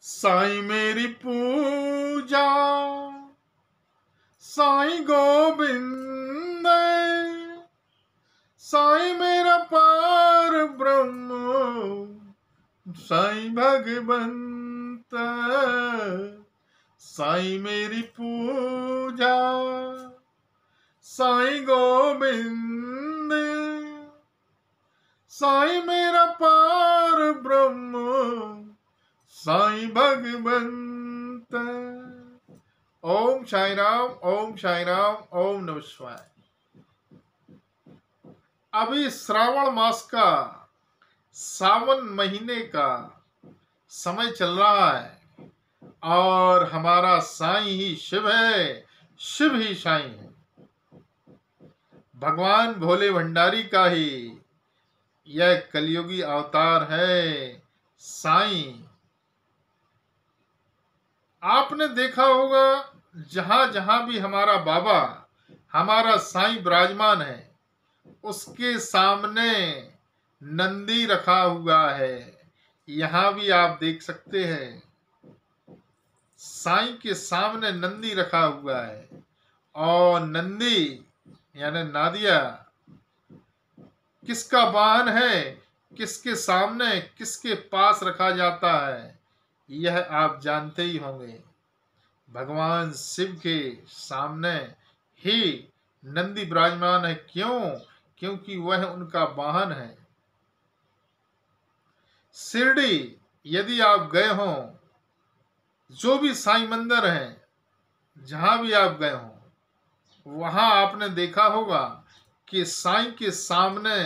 साईं मेरी पूजा साईं गोविंद, साईं मेरा पार ब्रह्म, साईं भगवंत। साईं मेरी पूजा साईं गोविंद, साईं मेरा पार ब्रह्म, साईं भगवंत। ओम साई राम, ओम साई राम, ओम नमः शिवाय। अभी श्रावण मास का सावन महीने का समय चल रहा है और हमारा साईं ही शिव है, शिव ही साईं है। भगवान भोले भंडारी का ही यह कलयुगी अवतार है साईं। आपने देखा होगा जहां जहां भी हमारा बाबा, हमारा साईं विराजमान है, उसके सामने नंदी रखा हुआ है। यहां भी आप देख सकते हैं साईं के सामने नंदी रखा हुआ है। और नंदी यानी नादिया किसका वाहन है, किसके सामने किसके पास रखा जाता है, यह आप जानते ही होंगे। भगवान शिव के सामने ही नंदी विराजमान है। क्यों? क्योंकि वह उनका वाहन है। शिरडी यदि आप गए हो, जो भी साईं मंदिर है, जहां भी आप गए हो, वहां आपने देखा होगा कि साईं के सामने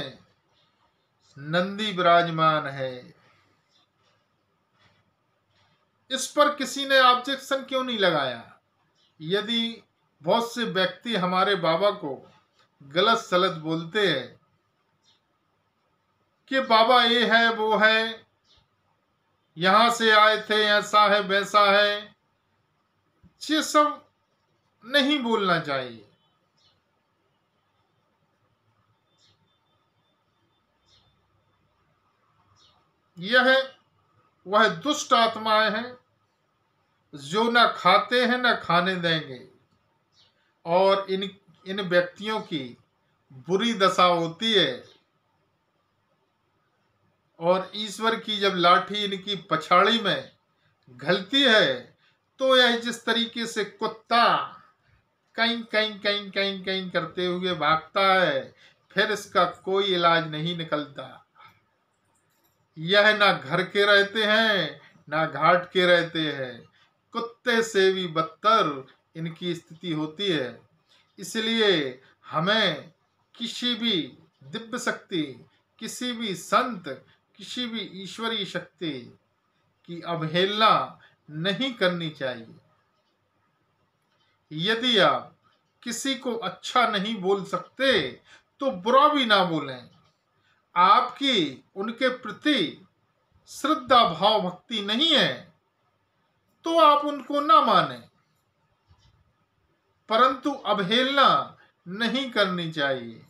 नंदी विराजमान है। इस पर किसी ने ऑब्जेक्शन क्यों नहीं लगाया? यदि बहुत से व्यक्ति हमारे बाबा को गलत सलत बोलते हैं कि बाबा ये है वो है, यहां से आए थे, ऐसा है वैसा है, ये सब नहीं बोलना चाहिए। यह वह दुष्ट आत्माएं हैं जो न खाते हैं न खाने देंगे। और इन व्यक्तियों की बुरी दशा होती है और ईश्वर की जब लाठी इनकी पछाड़ी में घलती है तो यह जिस तरीके से कुत्ता कहीं कहीं कहीं कहीं कहीं करते हुए भागता है, फिर इसका कोई इलाज नहीं निकलता। यह ना घर के रहते हैं ना घाट के रहते हैं, कुत्ते से भी बदतर इनकी स्थिति होती है। इसलिए हमें किसी भी दिव्य शक्ति, किसी भी संत, किसी भी ईश्वरीय शक्ति की अवहेलना नहीं करनी चाहिए। यदि आप किसी को अच्छा नहीं बोल सकते तो बुरा भी ना बोलें। आपकी उनके प्रति श्रद्धा भाव भक्ति नहीं है तो आप उनको ना माने, परंतु अवहेलना नहीं करनी चाहिए,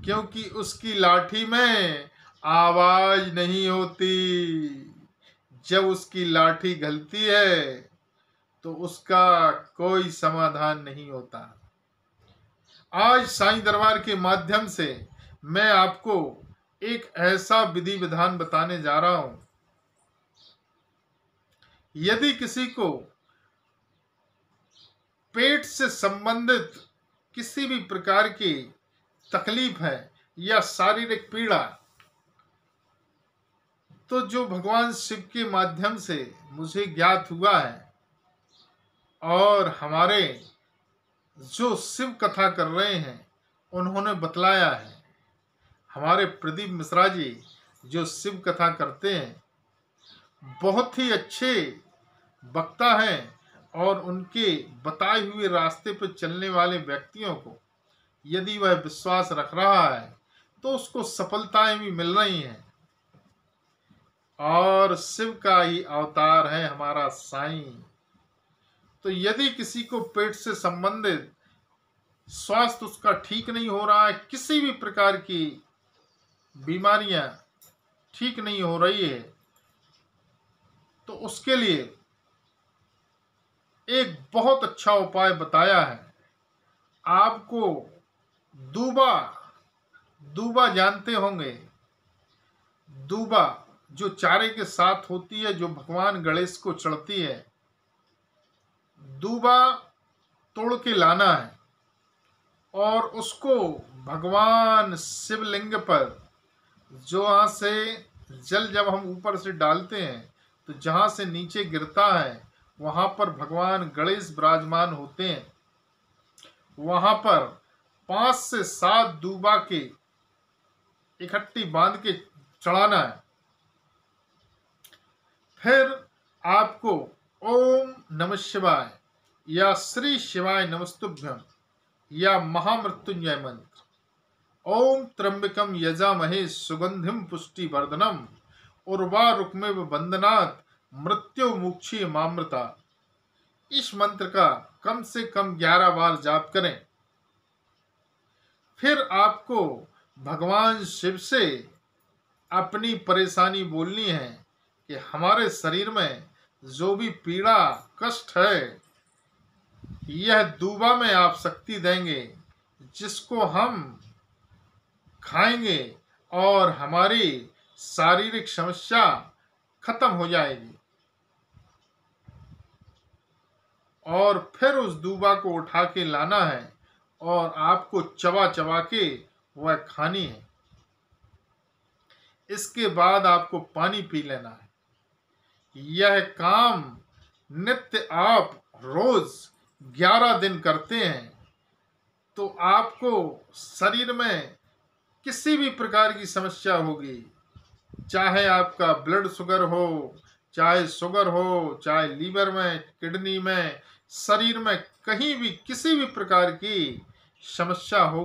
क्योंकि उसकी लाठी में आवाज नहीं होती। जब उसकी लाठी घलती है तो उसका कोई समाधान नहीं होता। आज साईं दरबार के माध्यम से मैं आपको एक ऐसा विधि विधान बताने जा रहा हूं। यदि किसी को पेट से संबंधित किसी भी प्रकार की तकलीफ है या शारीरिक पीड़ा, तो जो भगवान शिव के माध्यम से मुझे ज्ञात हुआ है और हमारे जो शिव कथा कर रहे हैं उन्होंने बतलाया है, हमारे प्रदीप मिश्रा जी जो शिव कथा करते हैं बहुत ही अच्छे वक्ता हैं और उनके बताए हुए रास्ते पर चलने वाले व्यक्तियों को यदि वह विश्वास रख रहा है तो उसको सफलताएं भी मिल रही हैं। और शिव का ही अवतार है हमारा साईं। तो यदि किसी को पेट से संबंधित स्वास्थ्य उसका ठीक नहीं हो रहा है, किसी भी प्रकार की बीमारियां ठीक नहीं हो रही है, तो उसके लिए एक बहुत अच्छा उपाय बताया है। आपको दूबा दूबा जानते होंगे। दूबा जो चारे के साथ होती है, जो भगवान गणेश को चढ़ती है, दूबा तोड़ के लाना है और उसको भगवान शिवलिंग पर, जो वहाँ से जल जब हम ऊपर से डालते हैं तो जहाँ से नीचे गिरता है वहाँ पर भगवान गणेश विराजमान होते हैं। वहाँ पर 5 से 7 दूबा के इकट्ठी बांध के चढ़ाना है। फिर आपको ओम नमः शिवाय या श्री शिवाय नमस्तुभ्यम या महामृत्युंजय मंत्र, ओम त्र्यंबकम यजामहे सुगंधिम पुष्टि वर्धनम उर्वारुकमेव बंदनात् मृत्यु मुक्षी मामृता, इस मंत्र का कम से कम 11 बार जाप करें। फिर आपको भगवान शिव से अपनी परेशानी बोलनी है कि हमारे शरीर में जो भी पीड़ा कष्ट है, यह दूबा में आप शक्ति देंगे, जिसको हम खाएंगे और हमारी शारीरिक समस्या खत्म हो जाएगी। और फिर उस दूबा को उठा के लाना है और आपको चबा चबा के वह खानी है। इसके बाद आपको पानी पी लेना है। यह काम नित्य आप रोज 11 दिन करते हैं तो आपको शरीर में किसी भी प्रकार की समस्या होगी, चाहे आपका ब्लड शुगर हो, चाहे शुगर हो, चाहे लीवर में, किडनी में, शरीर में कहीं भी किसी भी प्रकार की समस्या होगी,